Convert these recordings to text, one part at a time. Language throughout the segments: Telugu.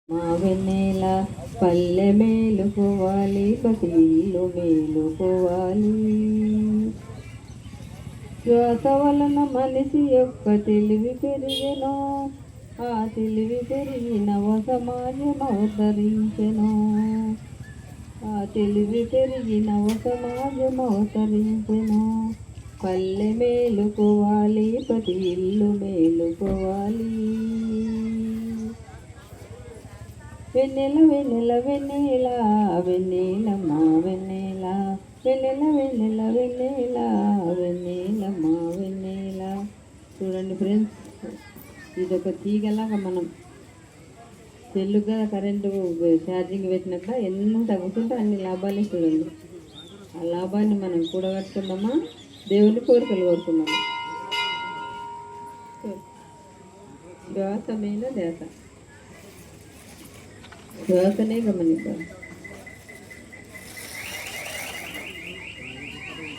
మా వెన్నెల పల్లె మేలుకోవాలి, ప్రతి ఇల్లు మేలుకోవాలి. శ్వాస వలన మనిషి యొక్క తెలివి పెరిగెను, ఆ తెలివి పెరిగిన సమాజం అవతరించెను, ఆ తెలివి పెరిగిన సమాజం అవతరించెను. పల్లె మేలుకోవాలి, ప్రతి ఇల్లు మేలుకోవాలి. వెన్నెల వెన్నెల వెన్నెల వెన్నెలమ్మ వెన్నెల, వెన్నెల వెన్నెల వెన్నెల వెన్నెలమ్మ వెన్నెల. చూడండి ఫ్రెండ్స్, ఇదొక తీగలాగా మనం సెల్లుగా కరెంటు ఛార్జింగ్ పెట్టినప్పుడు ఎన్ని తగ్గుతుంటే అన్ని లాభాలే. చూడండి, ఆ లాభాన్ని మనం కూడగట్టుకుందామా, దేవుని కోరికలు కోరుకుందామా. శ్వాస మీద దేశ శ్వాసనే గమనిద్దాం.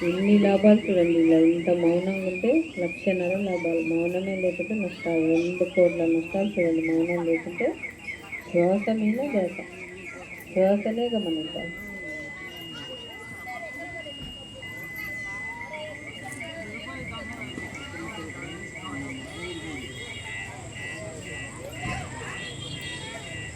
ఎన్ని లాభాలు చూడండి. ఇలా ఇంత మౌనంగా ఉంటే 1,00,000 లాభాలు, మౌనమే లేకుంటే నష్టాలు 2 కోట్ల నష్టాలు. చూడండి, మౌనం లేకుంటే శ్వాస మీద దేశ శ్వాసనే గమనిద్దాం.